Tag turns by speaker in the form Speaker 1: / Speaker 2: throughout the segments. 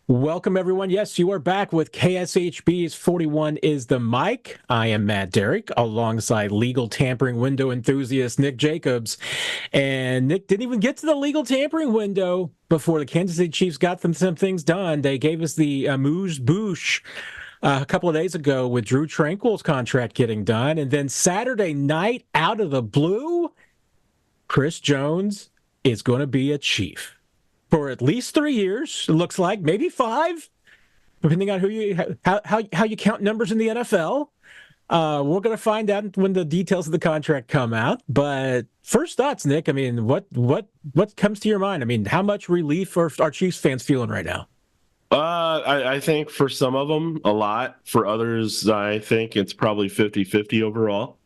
Speaker 1: Welcome, everyone. Yes, you are back with KSHB's 41 is the Mic. I am Matt Derrick, alongside legal tampering window enthusiast Nick Jacobs. And Nick didn't even get to the legal tampering window before the Kansas City Chiefs got them some things done. They gave us the amuse-bouche a couple of days ago with Drue Tranquill's contract getting done. And then Saturday night, out of the blue, Chris Jones is going to be a Chief for at least 3 years. It looks like maybe 5, depending on how you count numbers in the NFL. We're going to find out when the details of the contract come out. But first thoughts, Nick. I mean, what comes to your mind? I mean, how much relief are our Chiefs fans feeling right now?
Speaker 2: I think for some of them, a lot. For others, I think it's probably 50-50 overall.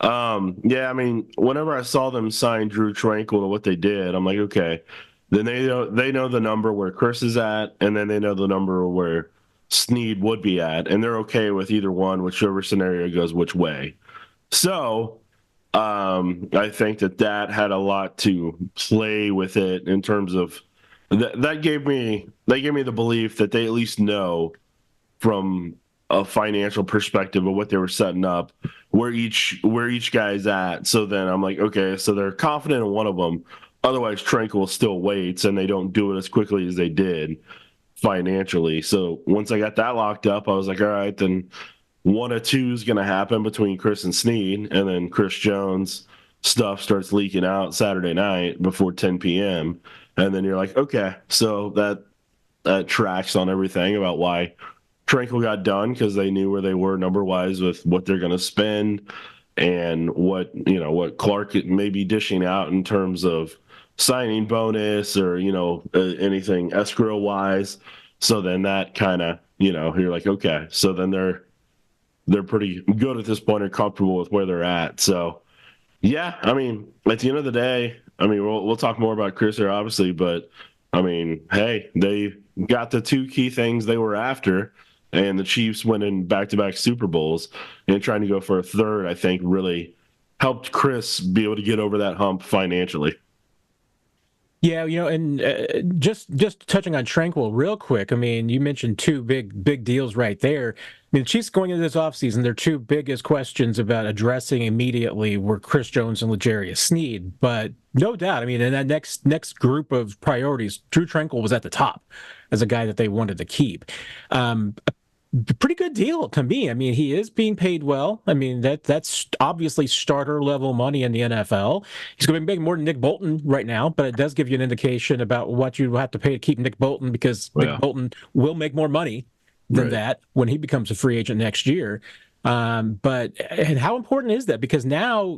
Speaker 2: Yeah, I mean, whenever I saw them sign Drue Tranquill to what they did, I'm like, okay. Then they know the number where Chris is at, and then they know the number where Sneed would be at, and they're okay with either one, whichever scenario goes which way. So I think that had a lot to play with it in terms of that gave me the belief that they at least know from a financial perspective of what they were setting up, where each guy's at. So then I'm like, okay, so they're confident in one of them. Otherwise, Tranquill still waits, and they don't do it as quickly as they did financially. So once I got that locked up, I was like, all right, then one of two is going to happen between Chris and Sneed, and then Chris Jones stuff starts leaking out Saturday night before 10 p.m. And then you're like, okay, so that tracks on everything about why Tranquill got done, because they knew where they were number-wise with what they're going to spend and what Clark may be dishing out in terms of signing bonus or anything escrow wise. So then that kind of you're like, okay, so then they're pretty good at this point and comfortable with where they're at. So yeah, I mean, at the end of the day, I mean, we'll talk more about Chris here obviously, but I mean, hey, they got the two key things they were after, and the Chiefs winning back-to-back Super Bowls and trying to go for a third, I think, really helped Chris be able to get over that hump financially.
Speaker 1: Yeah, and just touching on Tranquill real quick. I mean, you mentioned two big deals right there. I mean, the Chiefs going into this offseason, their two biggest questions about addressing immediately were Chris Jones and L'Jarius Sneed. But no doubt, I mean, in that next group of priorities, Drue Tranquill was at the top as a guy that they wanted to keep. Pretty good deal to me. I mean, he is being paid well. I mean, that's obviously starter level money in the NFL. He's going to be making more than Nick Bolton right now, but it does give you an indication about what you have to pay to keep Nick Bolton, because Nick Bolton will make more money than that when he becomes a free agent next year. But how important is that? Because now,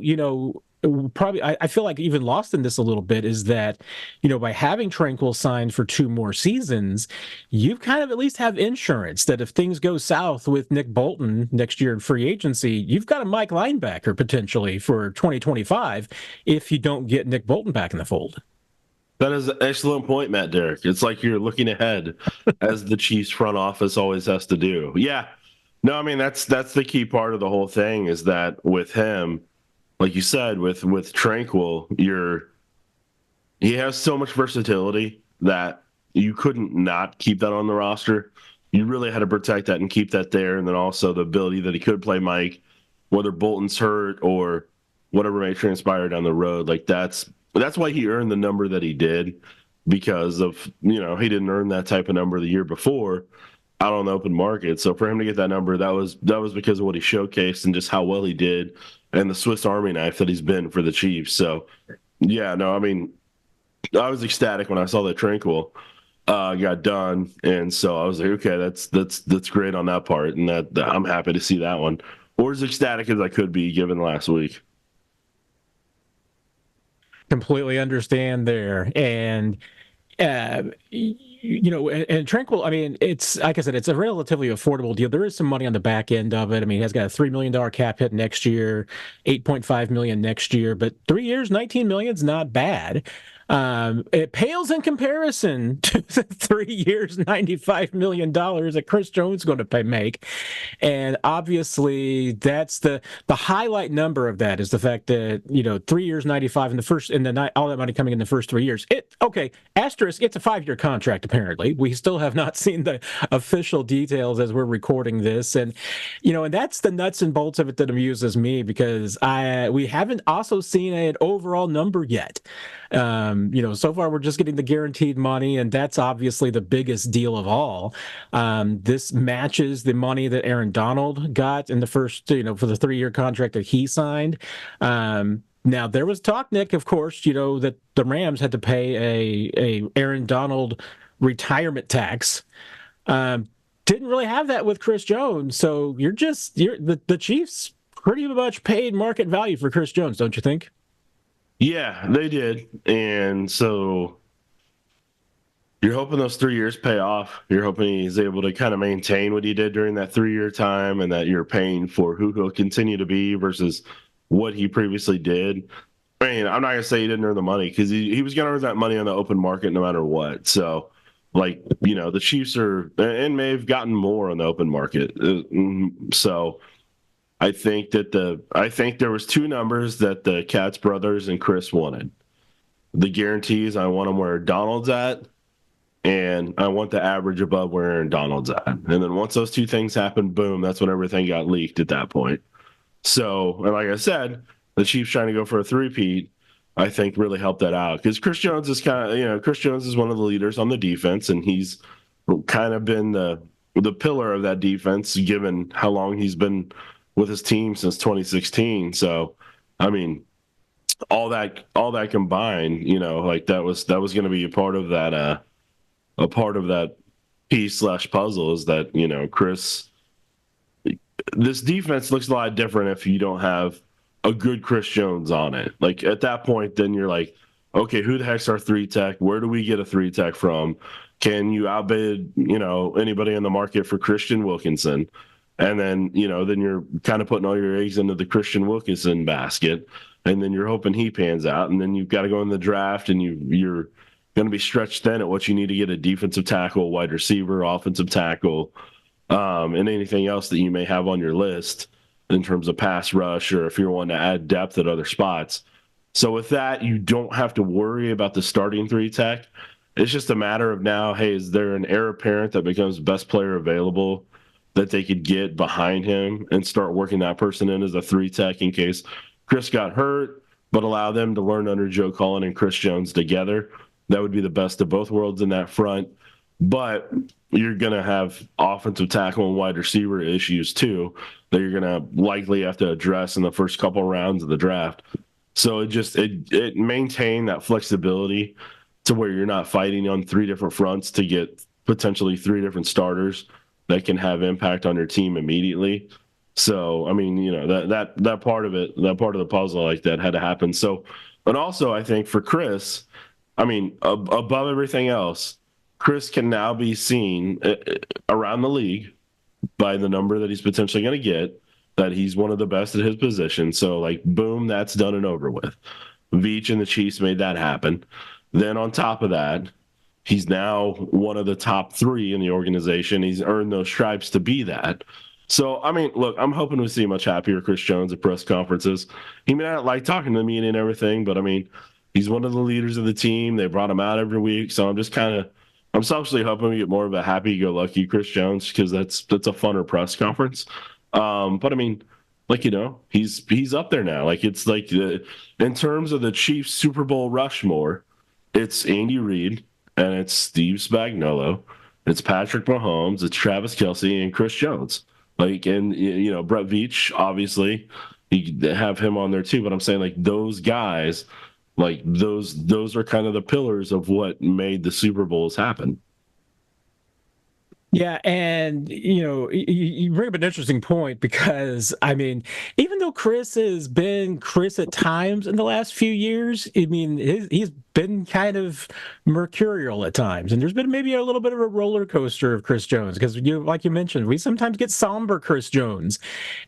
Speaker 1: probably I feel like even lost in this a little bit is that, by having Tranquill signed for 2 more seasons, you've kind of at least have insurance that if things go south with Nick Bolton next year in free agency, you've got a Mike linebacker potentially for 2025 if you don't get Nick Bolton back in the fold.
Speaker 2: That is an excellent point, Matt Derrick. It's like you're looking ahead as the Chiefs front office always has to do. Yeah. No, I mean, that's the key part of the whole thing is that with him, like you said, with Tranquill, he has so much versatility that you couldn't not keep that on the roster. You really had to protect that and keep that there. And then also the ability that he could play Mike, whether Bolton's hurt or whatever may transpire down the road. Like that's why he earned the number that he did, because of, he didn't earn that type of number the year before out on the open market. So for him to get that number, that was because of what he showcased and just how well he did and the Swiss Army knife that he's been for the Chiefs. So yeah, no, I mean, I was ecstatic when I saw that Tranquill got done. And so I was like, okay, that's great on that part. And that I'm happy to see that one. Or as ecstatic as I could be given last week.
Speaker 1: Completely understand there. And and Tranquill, I mean, it's like I said, it's a relatively affordable deal. There is some money on the back end of it. I mean, he has got a $3 million cap hit next year, $8.5 million next year, but 3 years, $19 million is not bad. It pales in comparison to the 3 years, $95 million that Chris Jones is going to make. And obviously, that's the highlight number of that is the fact that 3 years, 95 in the first, and then all that money coming in the first 3 years. Asterisk, it's a 5-year contract. Apparently, we still have not seen the official details as we're recording this, and and that's the nuts and bolts of it that amuses me because we haven't also seen an overall number yet. So far we're just getting the guaranteed money, and that's obviously the biggest deal of all. This matches the money that Aaron Donald got in the first, for the 3-year contract that he signed. Now there was talk, Nick, of course, that the Rams had to pay a Aaron Donald retirement tax. Didn't really have that with Chris Jones, so the Chiefs pretty much paid market value for Chris Jones, don't you think?
Speaker 2: Yeah, they did. And so you're hoping those 3 years pay off. You're hoping he's able to kind of maintain what he did during that 3-year time and that you're paying for who he'll continue to be versus what he previously did. I mean, I'm not going to say he didn't earn the money because he was going to earn that money on the open market no matter what. So, the Chiefs may have gotten more on the open market. So I think there was two numbers that the Katz brothers and Chris wanted. The guarantees, I want them where Donald's at, and I want the average above where Aaron Donald's at. And then once those two things happened, boom, that's when everything got leaked at that point. So, and like I said, the Chiefs trying to go for a three-peat, I think really helped that out. Because Chris Jones is Chris Jones is one of the leaders on the defense, and he's kind of been the pillar of that defense given how long he's been with his team since 2016. So, I mean, all that combined, that was going to be a part of that piece/puzzle is that, Chris, this defense looks a lot different if you don't have a good Chris Jones on it. Like at that point, then you're like, okay, who the heck's our 3-tech? Where do we get a 3-tech from? Can you outbid, anybody in the market for Christian Wilkinson? And then, then you're kind of putting all your eggs into the Christian Wilkinson basket. And then you're hoping he pans out. And then you've got to go in the draft and you're going to be stretched thin at what you need to get a defensive tackle, wide receiver, offensive tackle, and anything else that you may have on your list in terms of pass rush or if you're wanting to add depth at other spots. So with that, you don't have to worry about the starting 3-tech. It's just a matter of now, hey, is there an heir apparent that becomes best player available that they could get behind him and start working that person in as a 3-tech in case Chris got hurt, but allow them to learn under Joe Cullen and Chris Jones together. That would be the best of both worlds in that front. But you're going to have offensive tackle and wide receiver issues too that you're going to likely have to address in the first couple rounds of the draft. So it maintained that flexibility to where you're not fighting on 3 different fronts to get potentially 3 different starters that can have impact on your team immediately. So, I mean, that part of it, that part of the puzzle like that had to happen. So, and also I think for Chris, I mean, above everything else, Chris can now be seen around the league by the number that he's potentially going to get, that he's one of the best at his position. So, boom, that's done and over with. Veach and the Chiefs made that happen. Then on top of that, he's now one of the top 3 in the organization. He's earned those stripes to be that. So, I mean, look, I'm hoping we see a much happier Chris Jones at press conferences. He may not like talking to me and everything, but I mean, he's one of the leaders of the team. They brought him out every week. So I'm selfishly hoping we get more of a happy-go-lucky Chris Jones because that's a funner press conference. But I mean, he's up there now. In terms of the Chiefs Super Bowl Rushmore, it's Andy Reid and it's Steve Spagnuolo, it's Patrick Mahomes, it's Travis Kelce, and Chris Jones. Brett Veach, obviously, you have him on there too. But I'm saying those guys. Those are kind of the pillars of what made the Super Bowls happen.
Speaker 1: Yeah, and you bring up an interesting point because I mean, even though Chris has been Chris at times in the last few years, I mean, he's been kind of mercurial at times, and there's been maybe a little bit of a roller coaster of Chris Jones because like you mentioned, we sometimes get somber Chris Jones,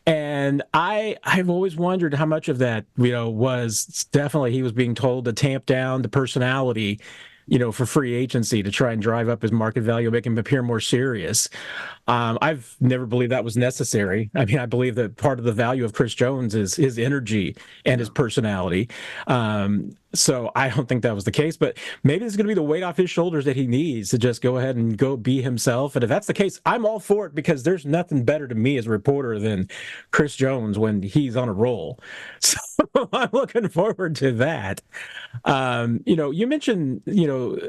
Speaker 1: and I've always wondered how much of that was definitely he was being told to tamp down the personality for free agency to try and drive up his market value, make him appear more serious. I've never believed that was necessary. I mean, I believe that part of the value of Chris Jones is his energy and his personality. So I don't think that was the case, but maybe it's going to be the weight off his shoulders that he needs to just go ahead and go be himself. And if that's the case, I'm all for it because there's nothing better to me as a reporter than Chris Jones when he's on a roll. So I'm looking forward to that. You mentioned,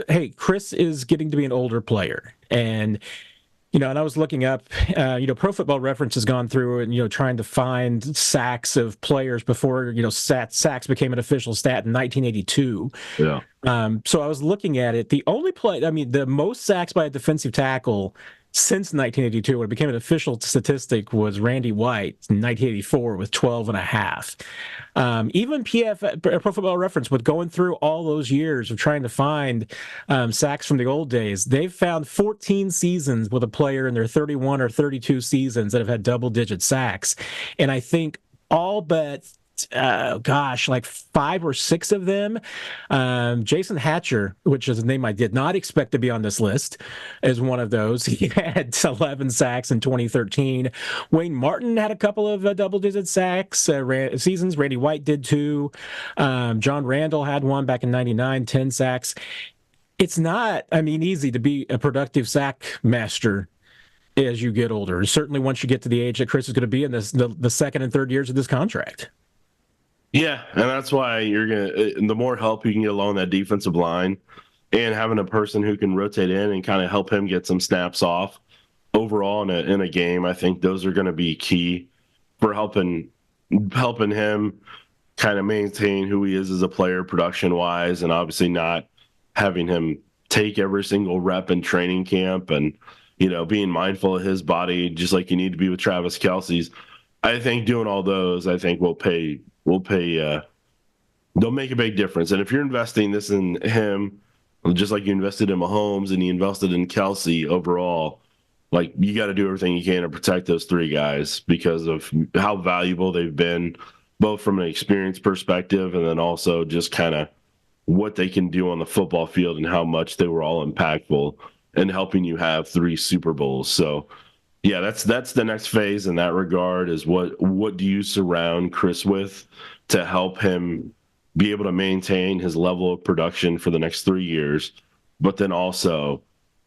Speaker 1: hey, Chris is getting to be an older player. And I was looking up, Pro Football Reference has gone through and, trying to find sacks of players before, sacks became an official stat in 1982.
Speaker 2: Yeah.
Speaker 1: So I was looking at it. The most sacks by a defensive tackle since 1982, when it became an official statistic, was Randy White in 1984 with 12 and a half. Even Pro Football Reference, with going through all those years of trying to find sacks from the old days, they've found 14 seasons with a player in their 31 or 32 seasons that have had double-digit sacks. And I think all but like 5 or 6 of them. Jason Hatcher, which is a name I did not expect to be on this list, is one of those. He had 11 sacks in 2013. Wayne Martin had a couple of double-digit sacks seasons. Randy White did too. John Randall had one back in 99, 10 sacks. It's not, easy to be a productive sack master as you get older. Certainly once you get to the age that Chris is going to be in the second and third years of this contract.
Speaker 2: Yeah, and that's why the more help you can get along that defensive line and having a person who can rotate in and kind of help him get some snaps off overall in a game, I think those are going to be key for helping him kind of maintain who he is as a player production wise, and obviously not having him take every single rep in training camp and being mindful of his body just like you need to be with Travis Kelce's. I think doing all those, I think will pay. They'll make a big difference. And if you're investing this in him, just like you invested in Mahomes and you invested in Kelce overall, like you got to do everything you can to protect those 3 guys because of how valuable they've been, both from an experience perspective and then also just kind of what they can do on the football field and how much they were all impactful in helping you have 3 Super Bowls. So yeah, that's the next phase in that regard is what do you surround Chris with to help him be able to maintain his level of production for the next 3 years, but then also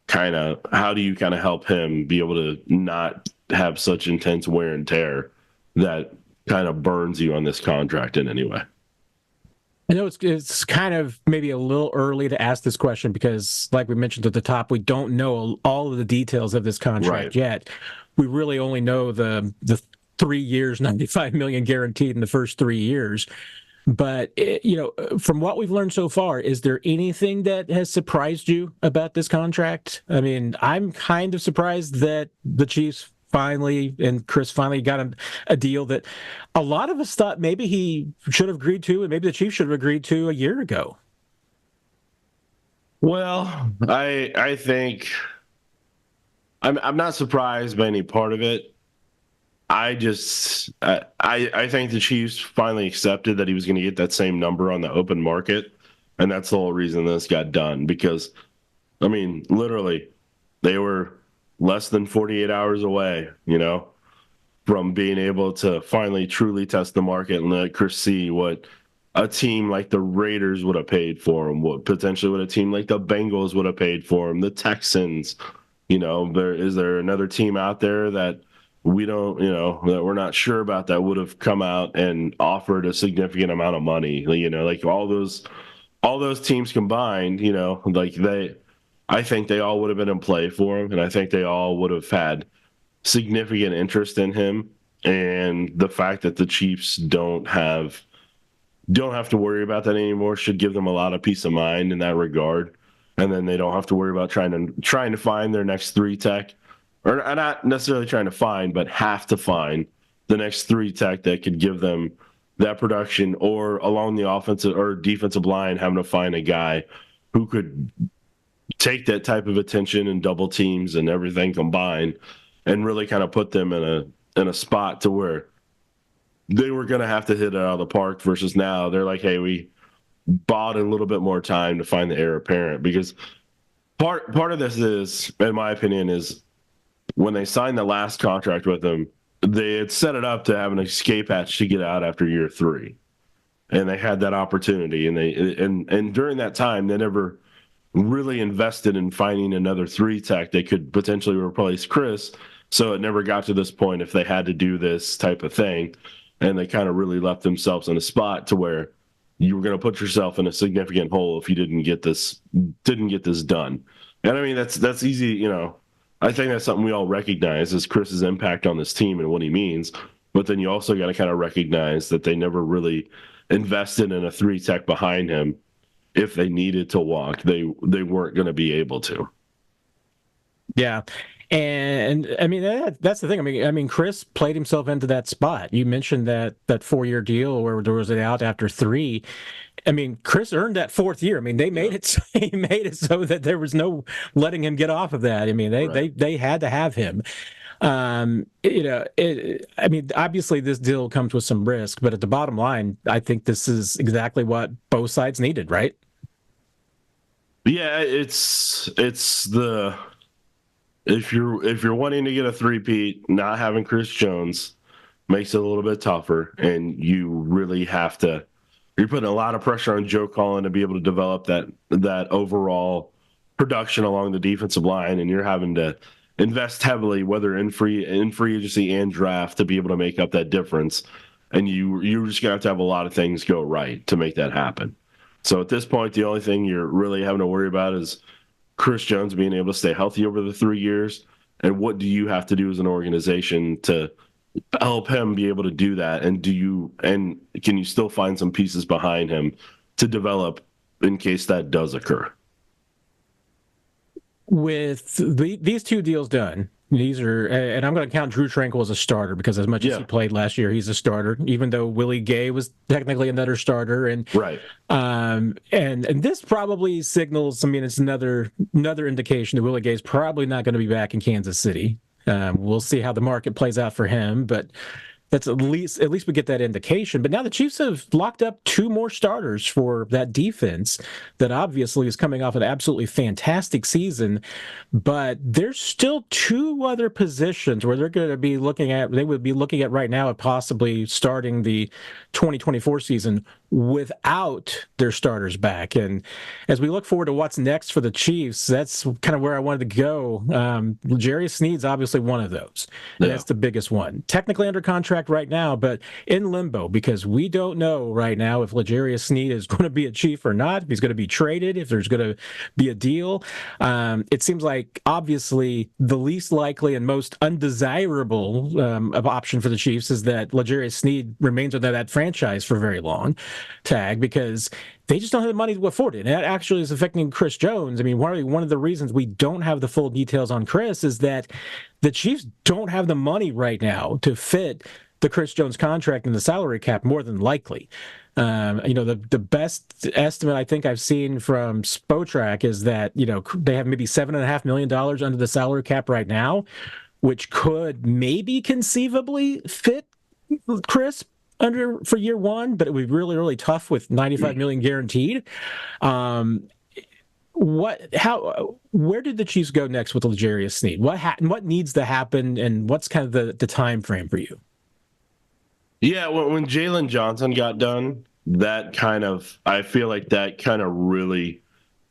Speaker 2: kind of how do you kind of help him be able to not have such intense wear and tear that kind of burns you on this contract in any way?
Speaker 1: I know it's kind of maybe a little early to ask this question because, like we mentioned at the top, we don't know all of the details of this contract yet. We really only know the 3 years, $95 million guaranteed in the first 3 years. But from what we've learned so far, is there anything that has surprised you about this contract? I mean, I'm kind of surprised that the Chiefs and Chris finally got a deal that a lot of us thought maybe he should have agreed to, and maybe the Chiefs should have agreed to a year ago.
Speaker 2: Well, I think I'm not surprised by any part of it. I think the Chiefs finally accepted that he was going to get that same number on the open market, and that's the whole reason this got done. Because, literally, they were less than 48 hours away, from being able to finally truly test the market and let Chris see what a team like the Raiders would have paid for him, what a team like the Bengals would have paid for him, the Texans. Is there another team out there that we don't, that we're not sure about that would have come out and offered a significant amount of money? Like all those teams combined, I think they all would have been in play for him, and I think they all would have had significant interest in him. And the fact that the Chiefs don't have to worry about that anymore should give them a lot of peace of mind in that regard. And then they don't have to worry about trying to find their next 3 tech or not necessarily trying to find, but have to find the next 3 tech that could give them that production, or along the offensive or defensive line, having to find a guy who could take that type of attention and double teams and everything combined and really kind of put them in a spot to where they were going to have to hit it out of the park, versus now they're like, hey, we bought a little bit more time to find the heir apparent. Because part of this is, in my opinion, is when they signed the last contract with him, they had set it up to have an escape hatch to get out after year 3, and they had that opportunity, and during that time they never really invested in finding another 3 tech that could potentially replace Chris. So it never got to this point if they had to do this type of thing, and they kind of really left themselves in a spot to where you were going to put yourself in a significant hole if you didn't get this done. And I mean, that's easy, you know. I think that's something we all recognize, is Chris's impact on this team and what he means. But then you also got to kind of recognize that they never really invested in a 3 tech behind him. If they needed to walk, they weren't going to be able to.
Speaker 1: Yeah. And I mean, that's the thing. I mean, Chris played himself into that spot. You mentioned that 4-year deal where there was an out after 3. I mean, Chris earned that 4th year. I mean, they made it. He made it so that there was no letting him get off of that. I mean, they had to have him. You know, I mean, obviously this deal comes with some risk, but at the bottom line, I think this is exactly what both sides needed, right?
Speaker 2: Yeah, it's the if you're wanting to get a three-peat, not having Chris Jones makes it a little bit tougher, and you really have to. You're putting a lot of pressure on Joe Cullen to be able to develop that overall production along the defensive line, and you're having to invest heavily, whether in free agency and draft, to be able to make up that difference. And you're just gonna have to have a lot of things go right to make that happen. So at this point, the only thing you're really having to worry about is Chris Jones being able to stay healthy over the 3 years, and what do you have to do as an organization to help him be able to do that? And can you still find some pieces behind him to develop in case that does occur?
Speaker 1: With these 2 deals done, these are, and I'm going to count Drue Tranquill as a starter, because as much as he played last year, he's a starter, even though Willie Gay was technically another starter. And
Speaker 2: right.
Speaker 1: And this probably signals, I mean, it's another indication that Willie Gay is probably not going to be back in Kansas City. We'll see how the market plays out for him, but that's at least we get that indication. But now the Chiefs have locked up 2 more starters for that defense that obviously is coming off an absolutely fantastic season. But there's still 2 other positions where they're going to be looking at. They would be looking at right now at possibly starting the 2024 season without their starters back. And as we look forward to what's next for the Chiefs, that's kind of where I wanted to go. L'Jarius Sneed's obviously one of those. And that's the biggest one. Technically under contract right now, but in limbo, because we don't know right now if L'Jarius Sneed is going to be a Chief or not, if he's going to be traded, if there's going to be a deal. It seems like obviously the least likely and most undesirable of option for the Chiefs is that L'Jarius Sneed remains under that franchise for very long tag, because they just don't have the money to afford it. And that actually is affecting Chris Jones. I mean, one of the reasons we don't have the full details on Chris is that the Chiefs don't have the money right now to fit the Chris Jones contract in the salary cap, more than likely. You know, the best estimate I think I've seen from Spotrac is that, you know, they have maybe $7.5 million under the salary cap right now, which could maybe conceivably fit Chris under for year 1, but it would be really, really tough with $95 million guaranteed. Where did the Chiefs go next with L'Jarius Sneed? What needs to happen, and what's kind of the time frame for you?
Speaker 2: Yeah, when Jalen Johnson got done, I feel like that kind of really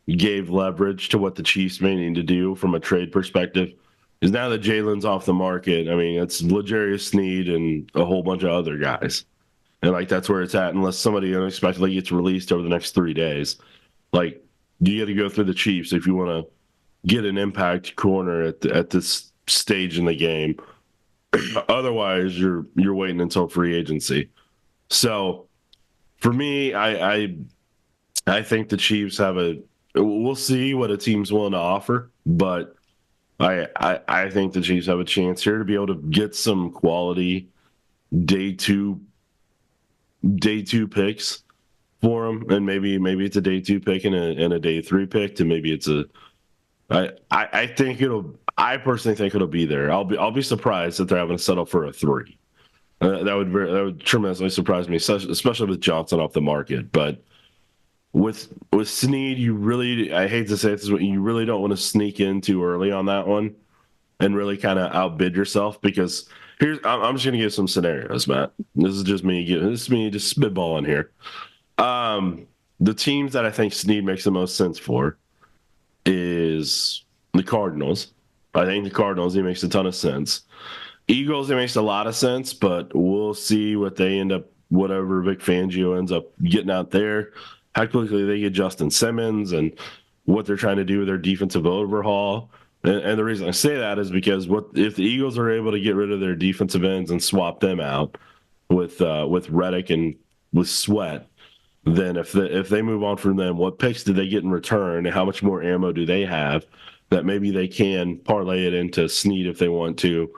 Speaker 2: gave leverage to what the Chiefs may need to do from a trade perspective. Because now that Jalen's off the market, I mean, it's L'Jarius Sneed and a whole bunch of other guys. And, like, that's where it's at, unless somebody unexpectedly gets released over the next 3 days. Like, you got to go through the Chiefs if you want to get an impact corner at this stage in the game. Otherwise, you're waiting until free agency. So, for me, I think the Chiefs have we'll see what a team's willing to offer, but I think the Chiefs have a chance here to be able to get some quality day two day two picks for them, and maybe it's a day two pick and a day three pick, and maybe it's a I think I personally think it'll be there. I'll be surprised that they're having to settle for a three. That would tremendously surprise me, especially with Johnson off the market. But with Sneed, you really, I hate to say this, but you really don't want to sneak in too early on that one and really kind of outbid yourself, because I'm just gonna give some scenarios, Matt. This is me just spitballing here. The teams that I think Sneed makes the most sense for is the Cardinals. I think the Cardinals, he makes a ton of sense. Eagles, it makes a lot of sense, but we'll see what they end up, whatever Vic Fangio ends up getting out there, how quickly they get Justin Simmons, and what they're trying to do with their defensive overhaul. And the reason I say that is because if the Eagles are able to get rid of their defensive ends and swap them out with Reddick and with Sweat, then if they move on from them, what picks do they get in return, and how much more ammo do they have that maybe they can parlay it into Sneed if they want to,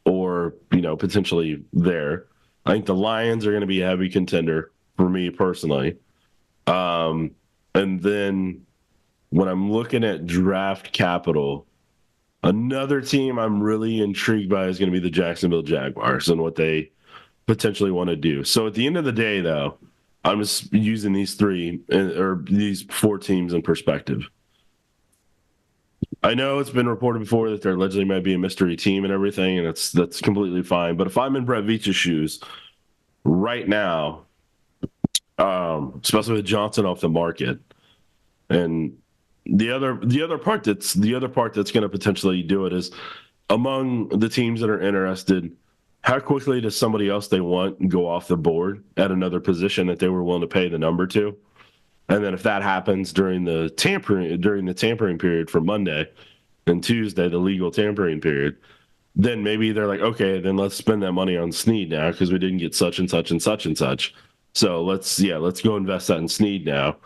Speaker 2: or potentially there. I think the Lions are going to be a heavy contender for me personally. And then when I'm looking at draft capital, another team I'm really intrigued by is going to be the Jacksonville Jaguars and what they potentially want to do. So at the end of the day, though, I'm just using these these four teams in perspective. I know it's been reported before that there allegedly might be a mystery team and everything, and that's completely fine. But if I'm in Brett Veach's shoes right now, especially with Johnson off the market, and the other part that's going to potentially do it is, among the teams that are interested, how quickly does somebody else they want go off the board at another position that they were willing to pay the number to? And then if that happens during the tampering period for Monday and Tuesday, the legal tampering period, then maybe they're like, okay, then let's spend that money on Sneed now because we didn't get such and such and such and such. So let's go invest that in Sneed now.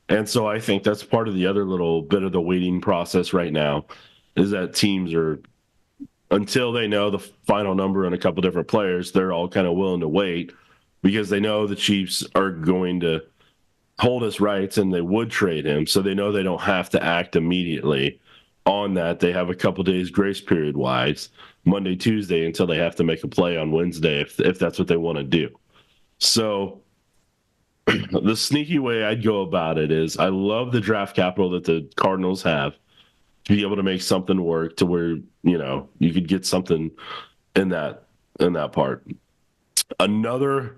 Speaker 2: And so I think that's part of the other little bit of the waiting process right now, is that teams are, until they know the final number on a couple different players, they're all kind of willing to wait because they know the Chiefs are going to hold his rights and they would trade him. So they know they don't have to act immediately on that. They have a couple days grace period wise, Monday, Tuesday, until they have to make a play on Wednesday if that's what they want to do. So the sneaky way I'd go about it is, I love the draft capital that the Cardinals have to be able to make something work to where, you could get something in that part. Another,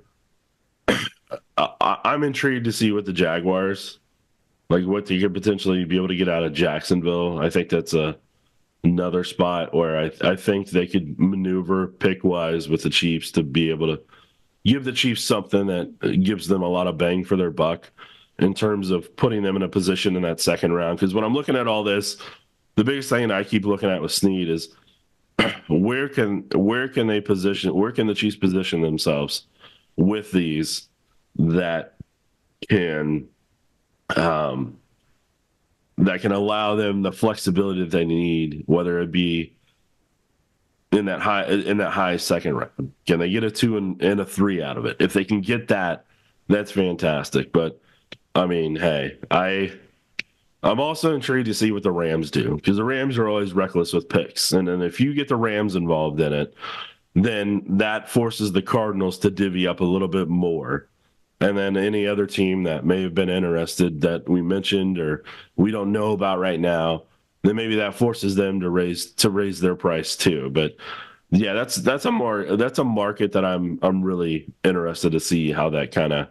Speaker 2: I'm intrigued to see what the Jaguars, like what they could potentially be able to get out of Jacksonville. I think that's another spot where I think they could maneuver pick wise with the Chiefs to be able to give the Chiefs something that gives them a lot of bang for their buck in terms of putting them in a position in that second round. Because when I'm looking at all this, the biggest thing that I keep looking at with Sneed is where can the Chiefs position themselves with these that can allow them the flexibility that they need, whether it be in that high second round. Can they get a 2 and a 3 out of it? If they can get that, that's fantastic. But I mean, hey, I'm also intrigued to see what the Rams do, because the Rams are always reckless with picks. And then if you get the Rams involved in it, then that forces the Cardinals to divvy up a little bit more. And then any other team that may have been interested that we mentioned or we don't know about right now, then maybe that forces them to raise their price too. But yeah, that's a market that I'm really interested to see how that kind of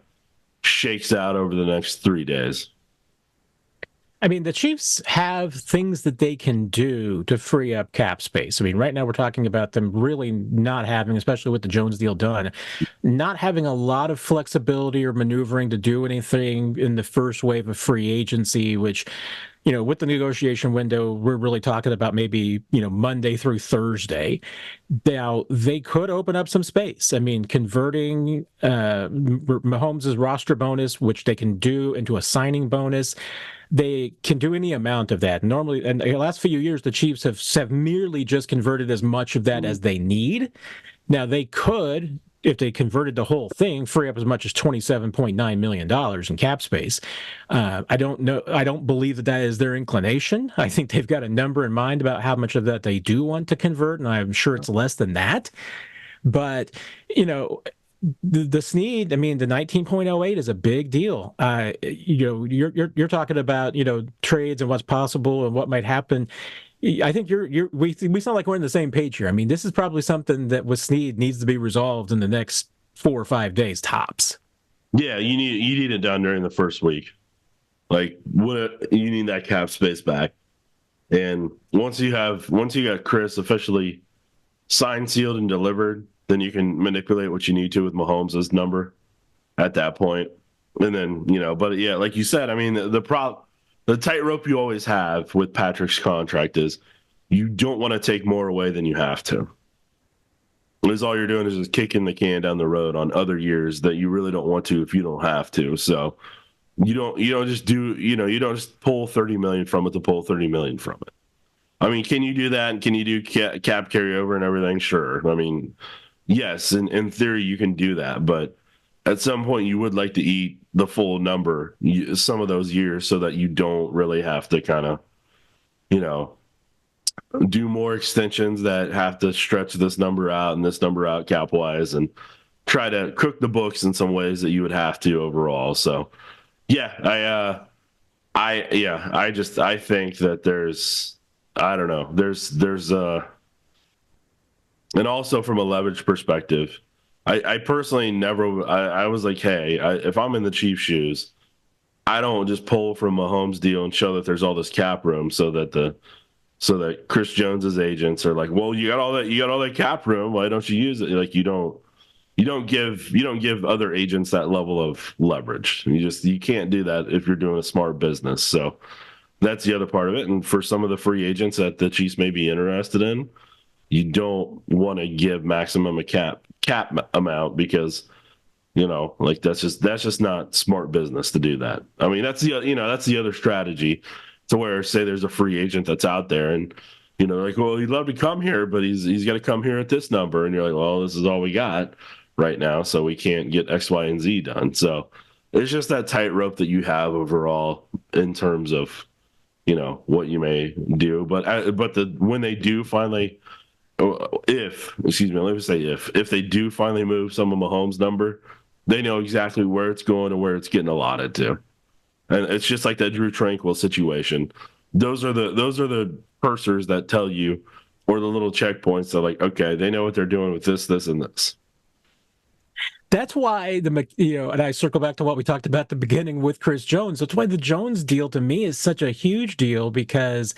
Speaker 2: shakes out over the next 3 days.
Speaker 1: I mean, the Chiefs have things that they can do to free up cap space. I mean, right now we're talking about them really not having, especially with the Jones deal done, not having a lot of flexibility or maneuvering to do anything in the first wave of free agency, which with the negotiation window, we're really talking about maybe, Monday through Thursday. Now, they could open up some space. I mean, converting Mahomes' roster bonus, which they can do, into a signing bonus, they can do any amount of that. Normally, in the last few years, the Chiefs have merely just converted as much of that as they need. Now, they could, if they converted the whole thing, free up as much as $27.9 million in cap space. I don't know. I don't believe that is their inclination. I think they've got a number in mind about how much of that they do want to convert, and I'm sure it's less than that. But, the Sneed, I mean, the 19.08 is a big deal. You're talking about, trades and what's possible and what might happen. I think we sound like we're on the same page here. I mean, this is probably something that with Sneed needs to be resolved in the next 4 or 5 days tops.
Speaker 2: Yeah, you need it done during the first week. Like, you need that cap space back. And once you got Chris officially signed, sealed, and delivered, then you can manipulate what you need to with Mahomes' number at that point. And then, but yeah, like you said, I mean, the tightrope you always have with Patrick's contract is you don't want to take more away than you have to. Because all you're doing is just kicking the can down the road on other years that you really don't want to if you don't have to. So you don't just pull 30 million from it to pull 30 million from it. I mean, can you do that? And can you do cap carryover and everything? Sure. I mean, yes, in theory you can do that, but at some point you would like to eat the full number some of those years so that you don't really have to kind of, do more extensions that have to stretch this number out and this number out cap wise and try to cook the books in some ways that you would have to overall. So yeah, I think that there's and also from a leverage perspective, I personally I was like, hey, if I'm in the Chiefs' shoes, I don't just pull from Mahomes' deal and show that there's all this cap room so that Chris Jones's agents are like, well, you got all that cap room, why don't you use it? Like, you don't give other agents that level of leverage. You can't do that if you're doing a smart business. So that's the other part of it. And for some of the free agents that the Chiefs may be interested in, you don't want to give maximum a cap amount because, like that's just not smart business to do that. I mean, that's the other strategy to where, say there's a free agent that's out there and, like, well, he'd love to come here, but he's got to come here at this number. And you're like, well, this is all we got right now. So we can't get X, Y, and Z done. So it's just that tightrope that you have overall in terms of, what you may do. But when they do finally, if they do finally move some of Mahomes' number, they know exactly where it's going and where it's getting allotted to. And it's just like that Drue Tranquill situation. Those are the pursers that tell you, or the little checkpoints that, like, okay, they know what they're doing with this, this, and this.
Speaker 1: That's why and I circle back to what we talked about at the beginning with Chris Jones. That's why the Jones deal to me is such a huge deal because,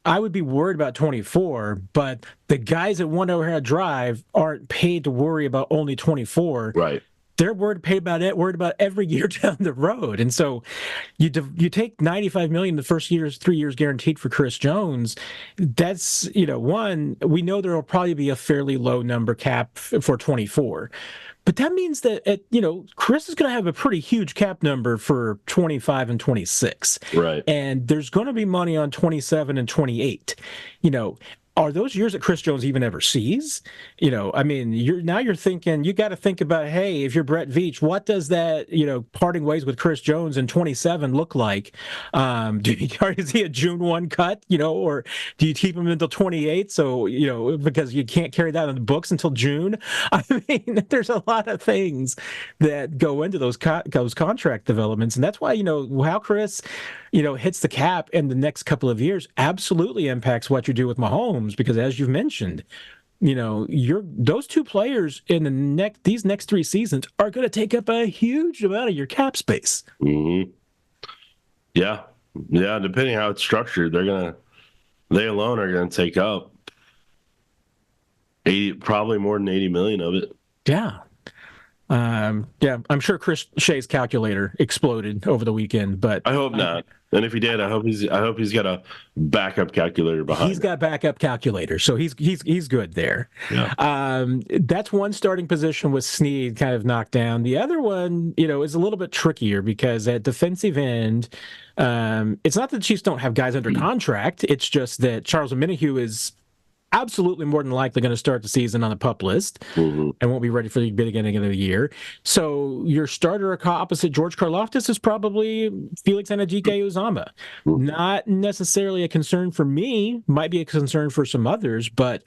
Speaker 1: I would be worried about 24, but the guys that want to drive aren't paid to worry about only 24.
Speaker 2: Right.
Speaker 1: They're worried about every year down the road. And so you take $95 million the first 3 years guaranteed for Chris Jones. That's, one, we know there will probably be a fairly low number cap for 24. But that means that, Chris is going to have a pretty huge cap number for 25 and 26.
Speaker 2: Right.
Speaker 1: And there's going to be money on 27 and 28. Are those years that Chris Jones even ever sees? I mean, you're thinking, you got to think about, hey, if you're Brett Veach, what does that, parting ways with Chris Jones in 27 look like? Is he a June 1 cut, or do you keep him until 28? So, because you can't carry that on the books until June. I mean, there's a lot of things that go into those contract developments. And that's why, how Chris, hits the cap in the next couple of years absolutely impacts what you do with Mahomes. Because as you've mentioned, those two players in these next 3 seasons are going to take up a huge amount of your cap space.
Speaker 2: Mm-hmm. Yeah. Depending how it's structured, they alone are going to take up probably more than 80 million of it.
Speaker 1: Yeah. Yeah, I'm sure Chris Shea's calculator exploded over the weekend, but
Speaker 2: I hope not. And if he did, I hope he's got a backup calculator
Speaker 1: he's
Speaker 2: behind it.
Speaker 1: got backup calculators, so he's good there.
Speaker 2: Yeah.
Speaker 1: That's one starting position with Sneed kind of knocked down. The other one, is a little bit trickier because at defensive end, it's not that the Chiefs don't have guys under contract. It's just that Charles Omenihu is absolutely more than likely going to start the season on the PUP list
Speaker 2: Mm-hmm.
Speaker 1: and won't be ready for the beginning of the year. So your starter opposite George Karlaftis is probably Felix Anudike-Uzomah. Not necessarily a concern for me, might be a concern for some others, but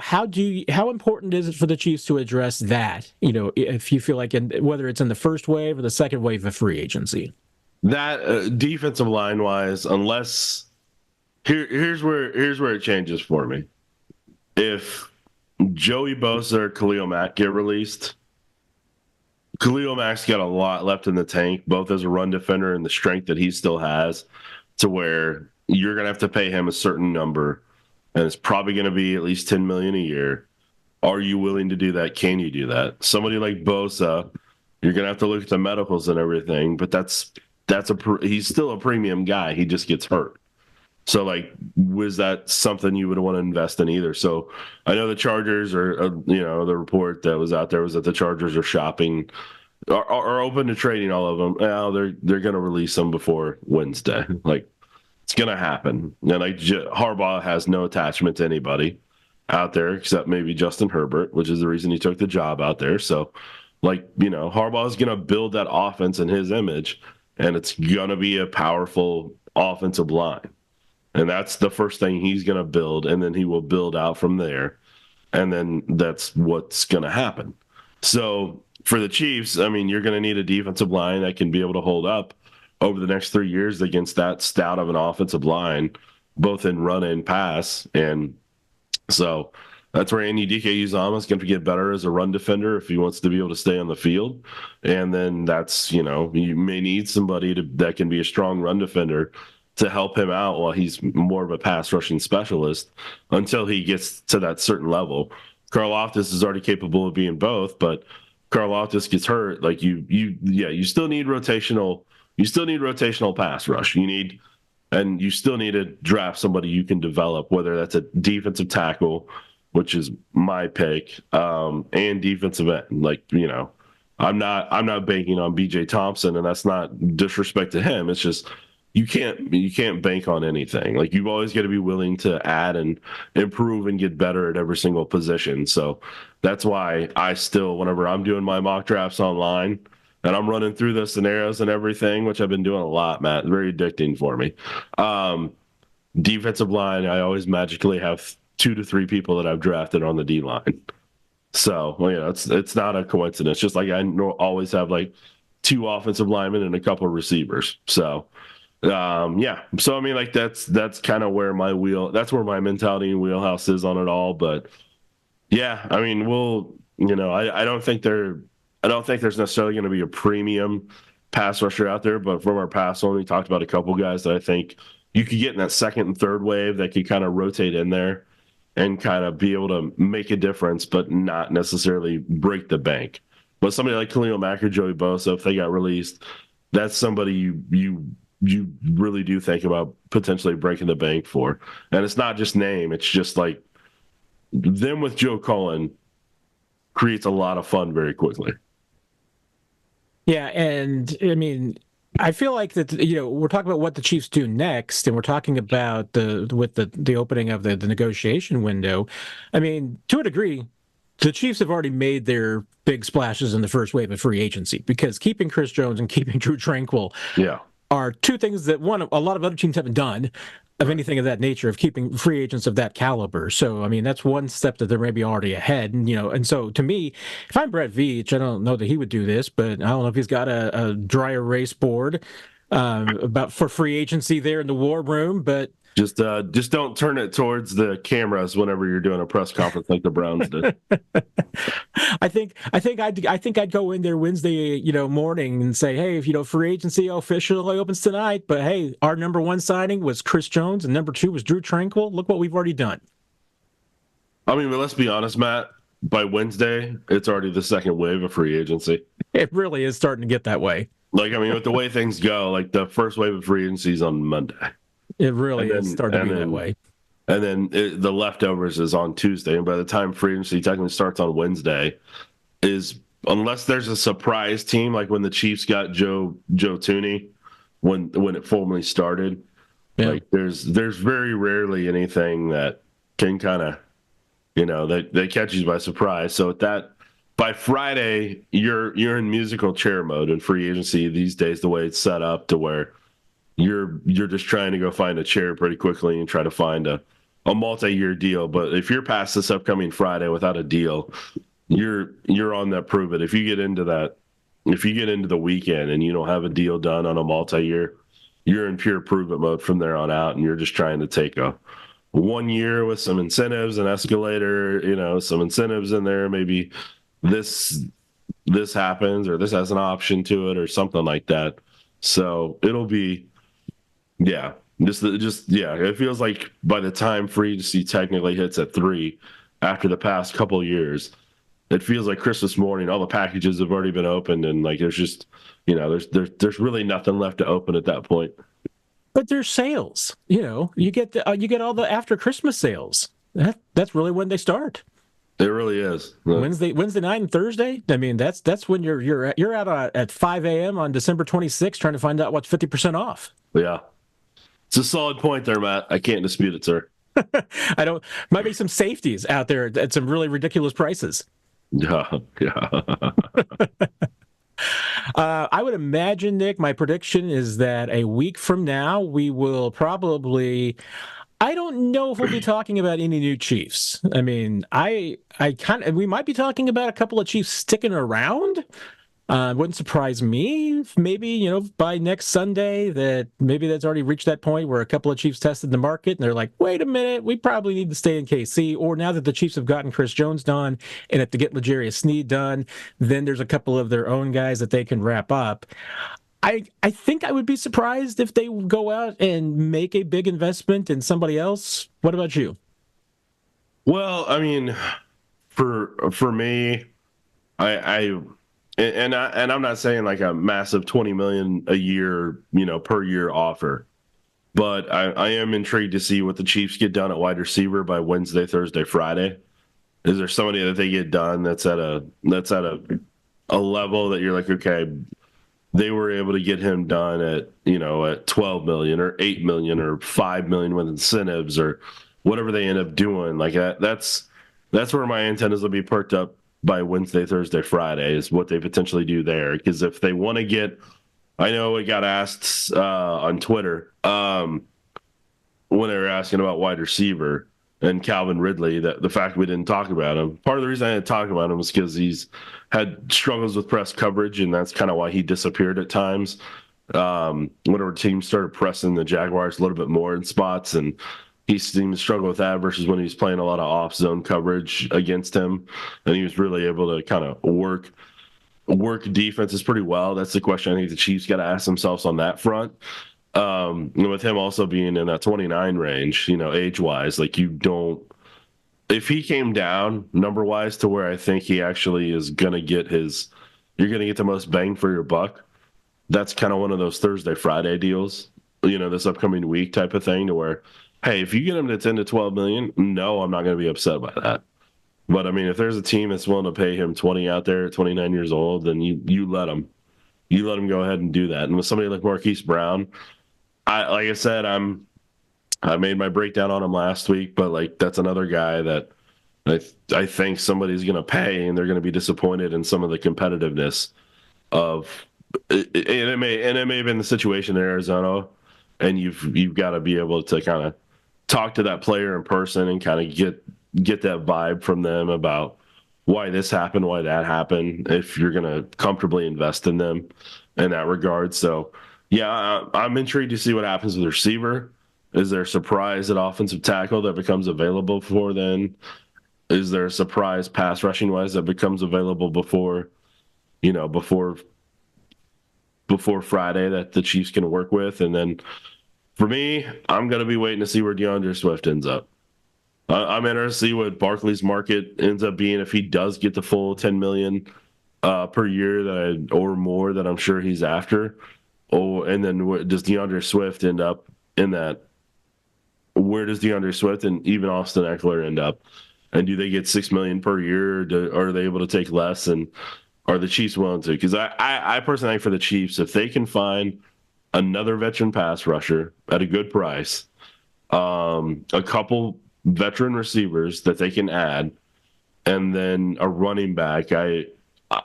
Speaker 1: how important is it for the Chiefs to address that? If you feel like whether it's in the first wave or the second wave of free agency.
Speaker 2: That defensive line wise, unless here's where it changes for me. If Joey Bosa or Khalil Mack get released, Khalil Mack's got a lot left in the tank, both as a run defender and the strength that he still has, to where you're gonna have to pay him a certain number, and it's probably gonna be at least $10 million a year. Are you willing to do that? Can you do that? Somebody like Bosa, you're gonna have to look at the medicals and everything, but he's still a premium guy. He just gets hurt. So, was that something you would want to invest in either? So, I know the Chargers the report that was out there was that the Chargers are shopping, are open to trading all of them. Now they're going to release them before Wednesday. It's going to happen. And Harbaugh has no attachment to anybody out there except maybe Justin Herbert, which is the reason he took the job out there. So, Harbaugh is going to build that offense in his image, and it's going to be a powerful offensive line. And that's the first thing he's going to build, and then he will build out from there. And then that's what's going to happen. So for the Chiefs, I mean, you're going to need a defensive line that can be able to hold up over the next 3 years against that stout of an offensive line, both in run and pass. And so that's where Anudike-Uzomah is going to get better as a run defender if he wants to be able to stay on the field. And then that's, you may need somebody that can be a strong run defender to help him out while he's more of a pass rushing specialist until he gets to that certain level. Karlaftis is already capable of being both, but Karlaftis gets hurt. You still need rotational pass rush. And you still need to draft somebody you can develop, whether that's a defensive tackle, which is my pick, and defensive end. I'm not banking on BJ Thompson, and that's not disrespect to him. It's just you can't bank on anything. You've always got to be willing to add and improve and get better at every single position. So that's why I still, whenever I'm doing my mock drafts online and I'm running through the scenarios and everything, which I've been doing a lot, Matt, it's very addicting for me. Defensive line, I always magically have 2 to 3 people that I've drafted on the D line. So, it's not a coincidence. Just I always have 2 offensive linemen and a couple of receivers. So, yeah. So, I mean, that's kind of where that's where my mentality and wheelhouse is on it all. But yeah, I mean, I don't think there's necessarily going to be a premium pass rusher out there, but from our past one, we talked about a couple guys that I think you could get in that second and third wave that could kind of rotate in there and kind of be able to make a difference, but not necessarily break the bank. But somebody like Khalil Mack or Joey Bosa, if they got released, that's somebody you really do think about potentially breaking the bank for. And it's not just name, it's just them with Joe Cullen creates a lot of fun very quickly.
Speaker 1: Yeah, and I mean, I feel like that we're talking about what the Chiefs do next, and we're talking about the opening of the negotiation window. I mean, to a degree, the Chiefs have already made their big splashes in the first wave of free agency because keeping Chris Jones and keeping Drue Tranquill are 2 things that a lot of other teams haven't done of anything of that nature, of keeping free agents of that caliber. So, I mean, that's one step that they're maybe already ahead. And so to me, if I'm Brett Veach, I don't know that he would do this, but I don't know if he's got a dry erase board for free agency there in the war room, but
Speaker 2: just don't turn it towards the cameras whenever you're doing a press conference like the Browns did.
Speaker 1: I think I'd go in there Wednesday, morning and say, hey, if free agency officially opens tonight, but hey, our number 1 signing was Chris Jones and number 2 was Drue Tranquill. Look what we've already done.
Speaker 2: I mean, but let's be honest, Matt. by Wednesday, it's already the second wave of free agency.
Speaker 1: It really is starting to get that way.
Speaker 2: Like, I mean, with the way things go, like the first wave of free agency is on Monday,
Speaker 1: It really
Speaker 2: and
Speaker 1: is
Speaker 2: then
Speaker 1: starting to
Speaker 2: and
Speaker 1: be that
Speaker 2: then
Speaker 1: way.
Speaker 2: and then the leftovers is on Tuesday. And by the time free agency technically starts on Wednesday, is unless there's a surprise team like when the Chiefs got Joe Tooney when it formally started.
Speaker 1: Yeah.
Speaker 2: Like there's very rarely anything that can kind of that catches you by surprise. So at that by Friday you're in musical chair mode in free agency these days. The way it's set up to where you're just trying to go find a chair pretty quickly and try to find a multi-year deal. But if you're past this upcoming Friday without a deal, you're on that prove it. If you get into the weekend and you don't have a deal done on a multi-year, you're in pure prove it mode from there on out, and you're just trying to take a 1 year with some incentives, an escalator, some incentives in there. Maybe this happens or this has an option to it or something like that. So it'll be, yeah, yeah. It feels like by the time free agency technically hits at 3, after the past couple of years, it feels like Christmas morning. All the packages have already been opened, and like there's just, there's really nothing left to open at that point.
Speaker 1: But there's sales. You get all the after Christmas sales. That's really when they start.
Speaker 2: It really is.
Speaker 1: Wednesday night and Thursday. I mean, that's when you're out at 5 a.m. on December 26th trying to find out what's 50% off.
Speaker 2: Yeah, it's a solid point there, Matt. I can't dispute it, sir.
Speaker 1: Might be some safeties out there at some really ridiculous prices.
Speaker 2: Yeah.
Speaker 1: I would imagine, Nick, my prediction is that a week from now, we will probably, I don't know if we'll be talking about any new Chiefs. I mean, we might be talking about a couple of Chiefs sticking around. Wouldn't surprise me if maybe, by next Sunday that maybe that's already reached that point where a couple of Chiefs tested the market and they're like, wait a minute, we probably need to stay in KC. Or now that the Chiefs have gotten Chris Jones done and if they get L'Jarius Sneed done, then there's a couple of their own guys that they can wrap up. I think I would be surprised if they go out and make a big investment in somebody else. What about you?
Speaker 2: Well, I mean, for me, I'm not saying like a massive 20 million a year, per year offer, but I am intrigued to see what the Chiefs get done at wide receiver by Wednesday, Thursday, Friday. Is there somebody that they get done that's at a level that you're like, okay, they were able to get him done at 12 million or 8 million or 5 million with incentives or whatever they end up doing. Like that's where my antennas will be perked up by Wednesday, Thursday, Friday is what they potentially do there. Because if they want to get, I know it got asked on Twitter when they were asking about wide receiver and Calvin Ridley, that the fact we didn't talk about him. Part of the reason I didn't talk about him was because he's had struggles with press coverage, and that's kind of why he disappeared at times. Whenever teams started pressing the Jaguars a little bit more in spots, and he seemed to struggle with that versus when he was playing a lot of off-zone coverage against him, and he was really able to kind of work defenses pretty well. That's the question I think the Chiefs got to ask themselves on that front. With him also being in that 29 range, age-wise, like if he came down number-wise to where I think he actually is going to get you're going to get the most bang for your buck, that's kind of one of those Thursday, Friday deals, this upcoming week type of thing to where, hey, if you get him to 10 to 12 million, no, I'm not going to be upset by that. But I mean, if there's a team that's willing to pay him 20 out there at 29 years old, then you let him. You let him go ahead and do that. And with somebody like Marquise Brown, like I said, I made my breakdown on him last week, but like that's another guy that I think somebody's going to pay, and they're going to be disappointed in some of the competitiveness of. And it may have been the situation in Arizona, and you've got to be able to kind of talk to that player in person and kind of get that vibe from them about why this happened, why that happened, if you're going to comfortably invest in them in that regard. So, yeah, I'm intrigued to see what happens with receiver. Is there a surprise at offensive tackle that becomes available before then? Is there a surprise pass rushing wise that becomes available before Friday that the Chiefs can work with? And then for me, I'm going to be waiting to see where DeAndre Swift ends up. I'm interested to see what Barkley's market ends up being if he does get the full 10 million per year or more that I'm sure he's after. Oh, and then does DeAndre Swift end up in that? Where does DeAndre Swift and even Austin Eckler end up? And do they get 6 million per year? Or are they able to take less? And are the Chiefs willing to? Because I personally think for the Chiefs, if they can find another veteran pass rusher at a good price, a couple veteran receivers that they can add, and then a running back,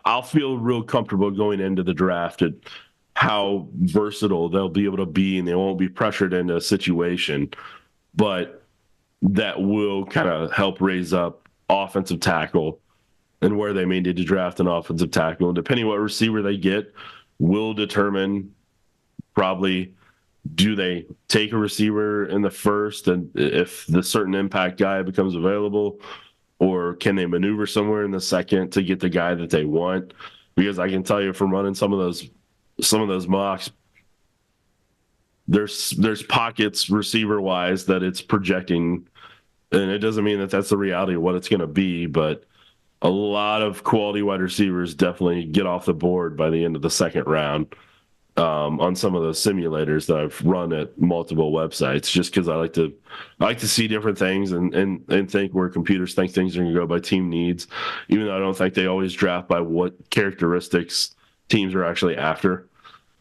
Speaker 2: I'll feel real comfortable going into the draft at how versatile they'll be able to be, and they won't be pressured into a situation. But that will kind of help raise up offensive tackle and where they may need to draft an offensive tackle. And depending what receiver they get, will determine probably do they take a receiver in the first, and if the certain impact guy becomes available, or can they maneuver somewhere in the second to get the guy that they want? Because I can tell you from running some of those mocks, there's pockets receiver wise that it's projecting, and it doesn't mean that that's the reality of what it's going to be, but a lot of quality wide receivers definitely get off the board by the end of the second round on some of those simulators that I've run at multiple websites, just because I like to see different things and think where computers think things are going to go by team needs, even though I don't think they always draft by what characteristics teams are actually after.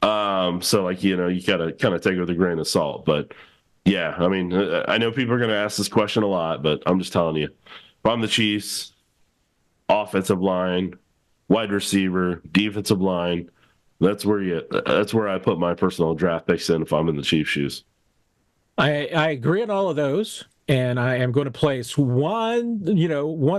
Speaker 2: So like, you gotta kind of take it with a grain of salt. But yeah, I mean, I know people are going to ask this question a lot, but I'm just telling you, if I'm the Chiefs, offensive line, wide receiver, defensive line, that's where I put my personal draft picks in if I'm in the Chiefs' shoes.
Speaker 1: I agree on all of those, and I am going to place one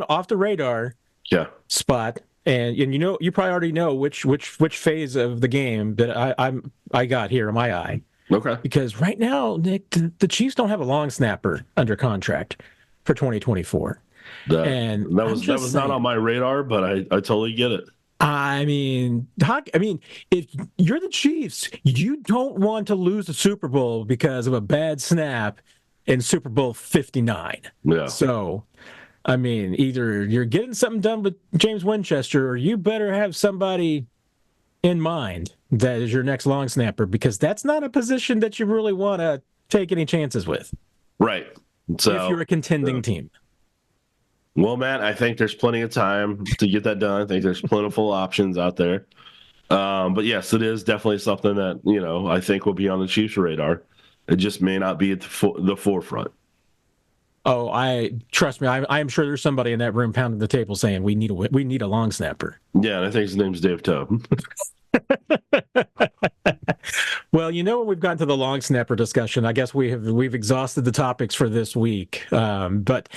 Speaker 1: off the radar
Speaker 2: Yeah.
Speaker 1: spot, and you probably already know which phase of the game that I got here in my eye.
Speaker 2: Okay.
Speaker 1: Because right now, Nick, the Chiefs don't have a long snapper under contract for 2024. And
Speaker 2: That was not on my radar, but I totally get it.
Speaker 1: I mean, if you're the Chiefs, you don't want to lose the Super Bowl because of a bad snap in Super Bowl 59.
Speaker 2: Yeah.
Speaker 1: So, I mean, either you're getting something done with James Winchester, or you better have somebody in mind that is your next long snapper, because that's not a position that you really want to take any chances with.
Speaker 2: Right. So
Speaker 1: if you're a contending team.
Speaker 2: Well, Matt, I think there's plenty of time to get that done. I think there's plentiful options out there. But yes, it is definitely something that, I think will be on the Chiefs' radar. It just may not be at the forefront.
Speaker 1: Oh, trust me. I am sure there's somebody in that room pounding the table saying we need a long snapper.
Speaker 2: Yeah, and I think his name's Dave Tobe.
Speaker 1: Well, we've gotten to the long snapper discussion. I guess we've exhausted the topics for this week. But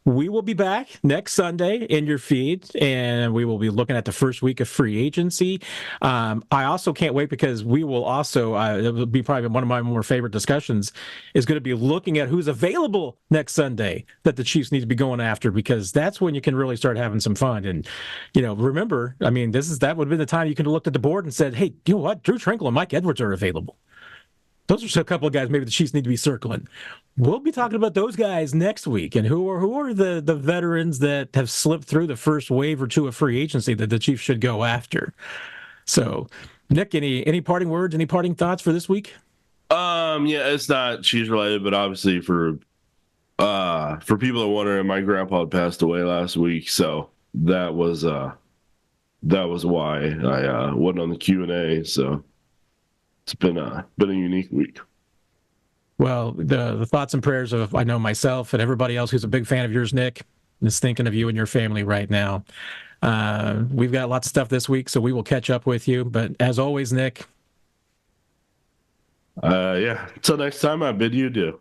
Speaker 1: we will be back next Sunday in your feed, and we will be looking at the first week of free agency. I also can't wait, because we will also, it will be probably one of my more favorite discussions, is going to be looking at who's available next Sunday that the Chiefs need to be going after, because that's when you can really start having some fun. And, remember, I mean, that would have been the time you could have looked at the board and said, hey, you know what? Drue Tranquill and Mike Edwards are available. Those are a couple of guys maybe the Chiefs need to be circling. We'll be talking about those guys next week, and who are the veterans that have slipped through the first wave or two of free agency that the Chiefs should go after. So, Nick, any parting words, any parting thoughts for this week?
Speaker 2: Yeah, it's not Chiefs related, but obviously for people that wondering, my grandpa had passed away last week, so that was why I wasn't on the Q&A. So it's been a unique week.
Speaker 1: Well, the thoughts and prayers of, I know, myself and everybody else who's a big fan of yours, Nick, is thinking of you and your family right now. We've got lots of stuff this week, so we will catch up with you. But as always, Nick.
Speaker 2: Yeah. Until next time, I bid you adieu.